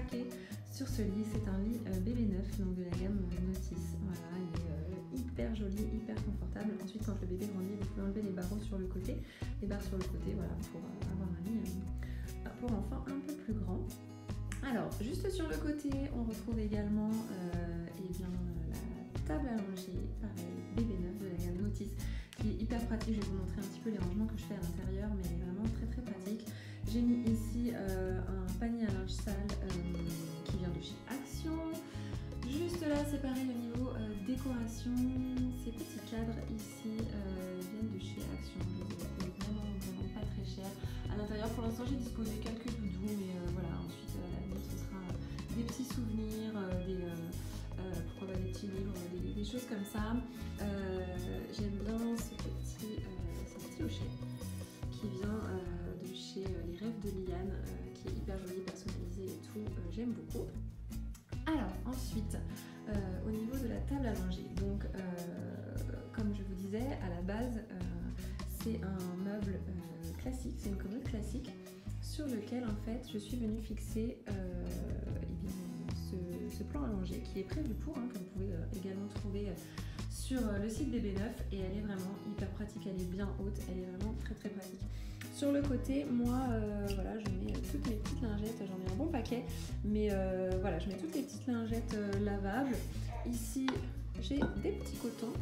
craqué sur ce lit. C'est un lit bébé neuf, donc de la gamme Notice. Voilà, il est hyper joli, hyper confortable. Ensuite, quand le bébé grandit, vous pouvez enlever les barreaux sur le côté, les barres sur le côté, voilà, pour avoir un lit pour enfants un peu plus grand. Alors, juste sur le côté, on retrouve également eh bien, la table à langer, pareil, bébé neuf de la gamme Notice, qui est hyper pratique. Je vais vous montrer un petit peu les rangements que je fais à l'intérieur, mais elle est vraiment très très pratique. J'ai mis ici un panier à linge sale qui vient de chez Action. Juste là, c'est pareil au niveau décoration. Ces petits cadres ici viennent de chez Action. Je les ai trouvés vraiment pas très chers. À l'intérieur, pour l'instant, j'ai disposé quelques doudous, mais voilà, ensuite à l'avenir, ce sera des petits souvenirs, pourquoi pas des petits livres, des choses comme ça. J'aime bien ce petit hochet qui vient de chez Les Rêves de Liane, qui est hyper joli, personnalisé et tout. J'aime beaucoup. Alors ensuite, au niveau de la table à langer, donc comme je vous disais, à la base, c'est un meuble classique, c'est une commode classique sur lequel en fait je suis venue fixer ce plan allongé qui est prévu pour, que vous pouvez également trouver sur le site Bébé Neuf, et elle est vraiment hyper pratique, elle est bien haute, elle est vraiment très très pratique. Sur le côté, moi, voilà, je mets toutes mes petites lingettes, j'en ai un bon paquet, mais voilà, je mets toutes les petites lingettes lavables. Ici, j'ai des petits cotons.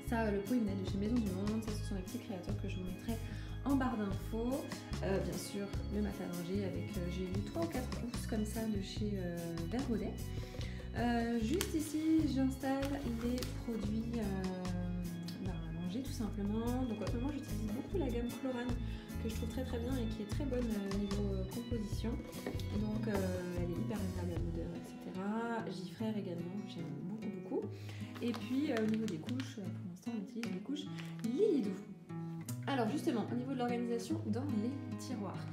Ça, le pot, il venait de chez Maison du Monde. Ça, ce sont les petits créateurs que je vous mettrai en barre d'infos. Bien sûr, le mat à langer avec, j'ai eu 3 ou 4 housses comme ça de chez Vert Baudet. Juste ici, j'installe les produits à langer tout simplement. Donc, moi, j'utilise beaucoup la gamme Chlorane, que je trouve très très bien et qui est très bonne niveau composition. Donc elle est hyper agréable à l'odeur, etc. Gifrère également, j'aime beaucoup. Et puis au niveau des couches, pour l'instant on utilise les couches Lilidou. Alors justement, au niveau de l'organisation dans les tiroirs.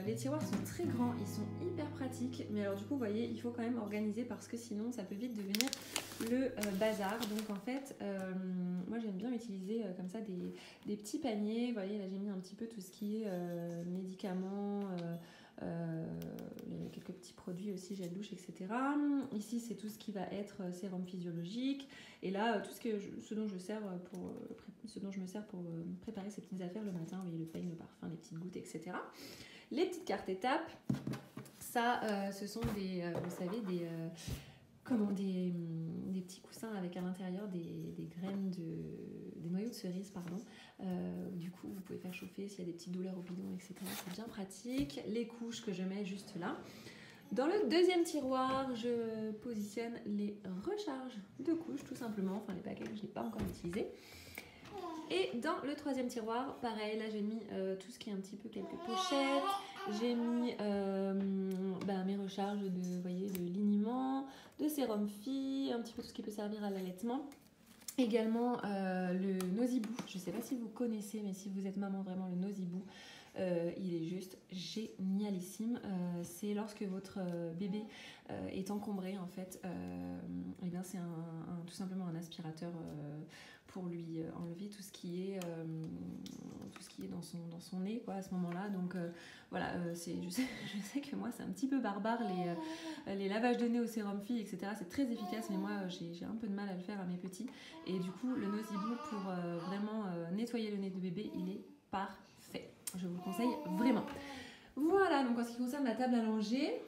Les tiroirs sont très grands, ils sont hyper pratiques, mais alors du coup vous voyez, il faut quand même organiser parce que sinon ça peut vite devenir le bazar. Donc en fait, moi j'aime bien utiliser comme ça des petits paniers. Vous voyez, là j'ai mis un petit peu tout ce qui est médicaments, quelques petits produits aussi, gel douche, etc. Ici c'est tout ce qui va être sérum physiologique, et là tout ce dont je me sers pour préparer ces petites affaires le matin. Vous voyez, le peigne, le parfum, les petites gouttes, etc. Les petites cartes étapes, ça ce sont vous savez, des petits coussins avec à l'intérieur des graines des noyaux de cerise, pardon. Du coup, vous pouvez faire chauffer s'il y a des petites douleurs au bidon, etc. C'est bien pratique. Les couches que je mets juste là. Dans le deuxième tiroir, je positionne les recharges de couches, tout simplement. Enfin, les paquets que je n'ai pas encore utilisés. Et dans le troisième tiroir, pareil, là j'ai mis tout ce qui est un petit peu quelques pochettes. J'ai mis mes recharges de liniment, de sérum fille, un petit peu tout ce qui peut servir à l'allaitement. Également le Nosibou, je ne sais pas si vous connaissez, mais si vous êtes maman, vraiment le Nosibou, il est juste génialissime. C'est lorsque votre bébé est encombré en fait, et bien c'est tout simplement un aspirateur pour lui enlever tout ce qui est dans son nez, quoi, à ce moment-là. Donc voilà, je sais que moi c'est un petit peu barbare les lavages de nez au sérum fille, etc. C'est très efficace, mais moi j'ai un peu de mal à le faire à mes petits. Et du coup, le Nosibou pour vraiment nettoyer le nez de bébé, il est parfait. Je vous le conseille vraiment. Voilà, donc en ce qui concerne la table à langer,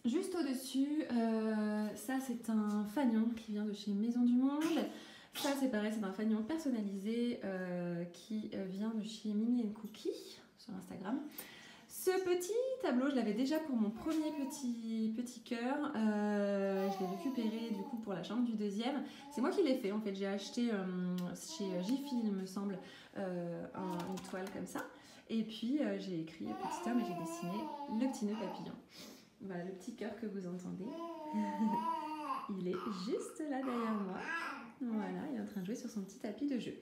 juste au-dessus, ça c'est un fanion qui vient de chez Maison du Monde. Ça c'est pareil, c'est un fanion personnalisé qui vient de chez Mimi & Cookie sur Instagram. Ce petit tableau, je l'avais déjà pour mon premier petit cœur. Je l'ai récupéré du coup pour la chambre du deuxième. C'est moi qui l'ai fait en fait. J'ai acheté chez Jiffy, il me semble, une toile comme ça. Et puis j'ai écrit petit homme et j'ai dessiné le petit nœud papillon. Voilà le petit cœur que vous entendez. Il est juste là derrière moi. Voilà, il est en train de jouer sur son petit tapis de jeu.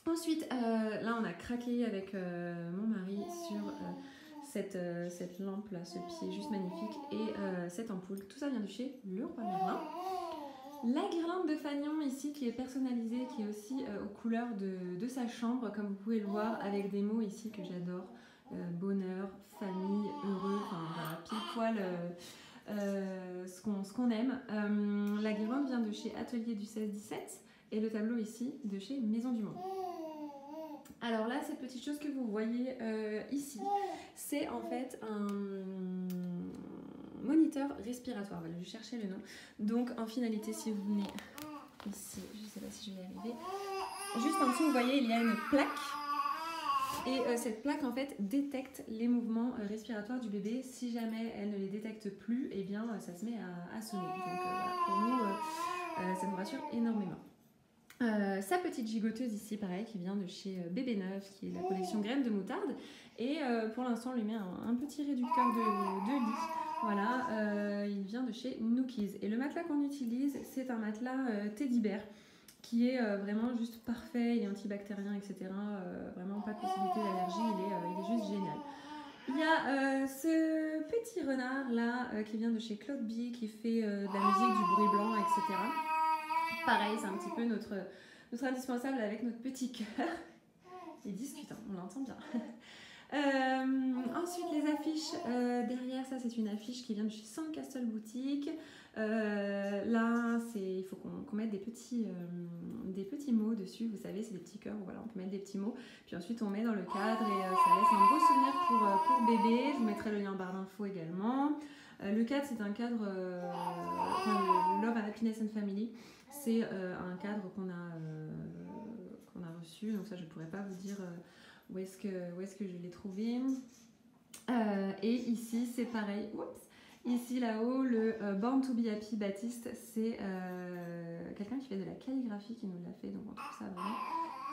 Ensuite, là on a craqué avec mon mari sur cette lampe là, ce pied juste magnifique, et cette ampoule. Tout ça vient de chez Leroy Merlin. La guirlande de fanion ici qui est personnalisée, qui est aussi aux couleurs de sa chambre, comme vous pouvez le voir, avec des mots ici que j'adore. bonheur, famille, heureux, enfin voilà, pile poil ce qu'on aime. La guirlande vient de chez Atelier du 16-17 et le tableau ici de chez Maison du Monde. Alors là, cette petite chose que vous voyez ici, c'est en fait un moniteur respiratoire. Voilà, je cherchais le nom. Donc en finalité, si vous venez ici, je ne sais pas si je vais y arriver, juste en dessous, vous voyez, il y a une plaque. Et cette plaque en fait détecte les mouvements respiratoires du bébé. Si jamais elle ne les détecte plus, et eh bien ça se met à sonner. Donc voilà, pour nous, ça nous rassure énormément. Sa petite gigoteuse ici, pareil, qui vient de chez Bébé Neuf, qui est la collection graines de moutarde. Et pour l'instant, on lui met un petit réducteur de lit. Voilà, il vient de chez Nookies. Et le matelas qu'on utilise, c'est un matelas Teddy Bear, qui est vraiment juste parfait, il est antibactérien, etc. Vraiment pas de possibilité d'allergie, il est juste génial. Il y a ce petit renard là qui vient de chez Claude B, qui fait de la musique, du bruit blanc, etc. Pareil, c'est un petit peu notre indispensable avec notre petit cœur. Il est discutant, on l'entend bien. Ensuite, les affiches. Derrière, ça, c'est une affiche qui vient de chez Sandcastle Boutique. Là, il faut qu'on mette des petits mots dessus. Vous savez, c'est des petits cœurs. Voilà, on peut mettre des petits mots. Puis ensuite, on met dans le cadre et ça laisse un beau souvenir pour bébé. Je vous mettrai le lien en barre d'infos également. Le cadre, c'est un cadre le Love and Happiness and Family. C'est un cadre qu'on a reçu. Donc ça, je ne pourrais pas vous dire où est-ce que je l'ai trouvé. Et ici, c'est pareil. Oups. Ici, là-haut, le Born to be Happy Baptiste, c'est quelqu'un qui fait de la calligraphie qui nous l'a fait. Donc on trouve ça vraiment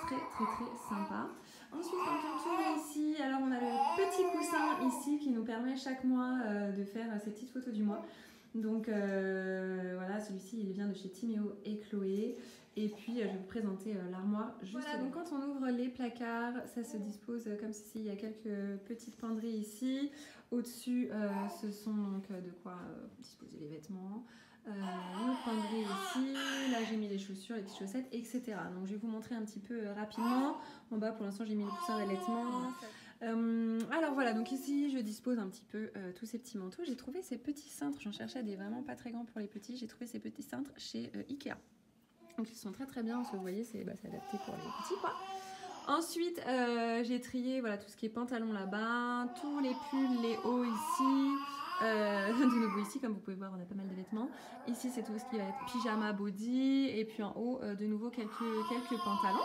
très, très, très sympa. Ensuite, quand on tourne ici, alors on a le petit coussin ici qui nous permet chaque mois de faire ces petites photos du mois. Donc voilà, celui-ci il vient de chez Timéo et Chloé. Et puis je vais vous présenter l'armoire juste voilà, donc quand on ouvre les placards, ça se dispose comme ceci. Il y a quelques petites penderies ici. Au-dessus, ce sont donc de quoi disposer les vêtements. Une autre penderie ici. Là j'ai mis les chaussures, les petites chaussettes, etc. Donc je vais vous montrer un petit peu rapidement. En bas pour l'instant j'ai mis le coussin d'allaitement. Alors voilà, donc ici je dispose un petit peu tous ces petits manteaux. J'ai trouvé ces petits cintres, j'en cherchais des vraiment pas très grands pour les petits. J'ai trouvé ces petits cintres chez Ikea. Donc ils sont très très bien, parce que vous voyez, c'est adapté pour les petits quoi. Ensuite, j'ai trié voilà, tout ce qui est pantalon là-bas, tous les pulls, les hauts ici. De nouveau ici, comme vous pouvez voir, on a pas mal de vêtements. Ici, c'est tout ce qui va être pyjama, body. Et puis en haut, de nouveau, quelques pantalons.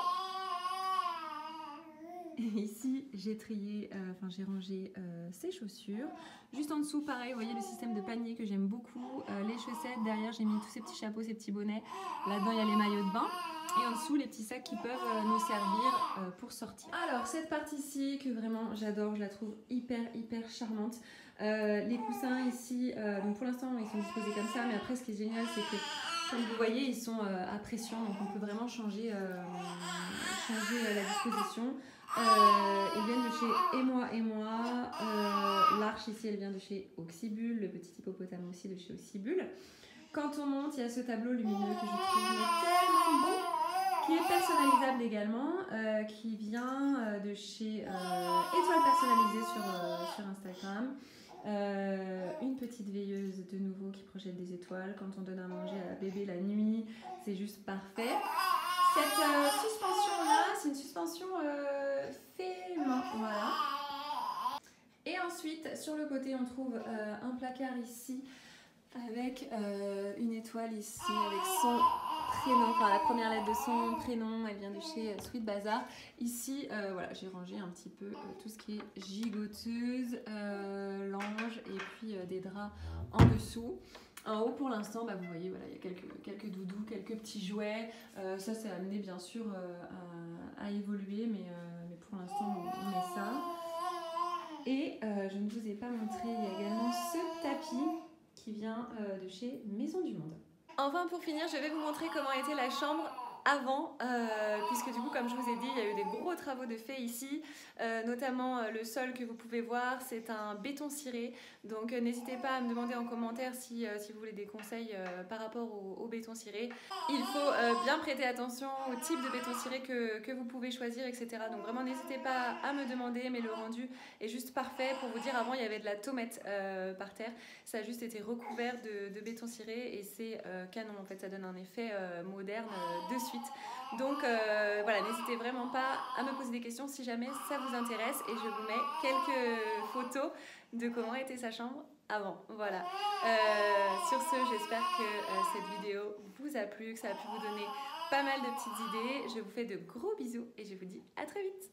Et ici, j'ai trié, j'ai rangé ces chaussures. Juste en dessous, pareil, vous voyez le système de panier que j'aime beaucoup. Les chaussettes, derrière, j'ai mis tous ces petits chapeaux, ces petits bonnets. Là-dedans, il y a les maillots de bain. Et en dessous, les petits sacs qui peuvent nous servir pour sortir. Alors, cette partie-ci, que vraiment j'adore, je la trouve hyper, hyper charmante. Les coussins ici, donc pour l'instant, ils sont disposés comme ça. Mais après, ce qui est génial, c'est que, comme vous voyez, ils sont à pression. Donc, on peut vraiment changer la disposition. Ils viennent de chez Et moi. L'arche ici, elle vient de chez Oxybul. Le petit hippopotame aussi de chez Oxybul. Quand on monte, il y a ce tableau lumineux que je trouve tellement beau, qui est personnalisable également, qui vient de chez Étoile Personnalisée sur Instagram. Une petite veilleuse de nouveau qui projette des étoiles. Quand on donne à manger à bébé la nuit, c'est juste parfait. Cette suspension-là, c'est une suspension fait main, voilà. Et ensuite, sur le côté, on trouve un placard ici avec une étoile ici avec son prénom, enfin la première lettre de son prénom, elle vient de chez Sweet Bazaar. Ici, voilà, j'ai rangé un petit peu tout ce qui est gigoteuse, l'ange et puis des draps en dessous. En haut, pour l'instant, vous voyez, voilà, il y a quelques doudous, quelques petits jouets. Ça, c'est amené bien sûr à évoluer, mais pour l'instant, on met ça. Et je ne vous ai pas montré, il y a également ce tapis qui vient de chez Maison du Monde. Enfin, pour finir, je vais vous montrer comment était la chambre avant, puisque du coup, comme je vous ai dit, il y a eu des gros travaux de fait ici, notamment le sol que vous pouvez voir, c'est un béton ciré. Donc n'hésitez pas à me demander en commentaire si vous voulez des conseils par rapport au béton ciré. Il faut bien prêter attention au type de béton ciré que vous pouvez choisir, etc. Donc vraiment n'hésitez pas à me demander, mais le rendu est juste parfait. Pour vous dire, avant il y avait de la tomate par terre, ça a juste été recouvert de béton ciré et c'est canon en fait, ça donne un effet moderne de suite. Donc voilà, n'hésitez vraiment pas à me poser des questions si jamais ça vous intéresse et je vous mets quelques photos de comment était sa chambre avant. Voilà. Sur ce, j'espère que cette vidéo vous a plu, que ça a pu vous donner pas mal de petites idées. Je vous fais de gros bisous et je vous dis à très vite.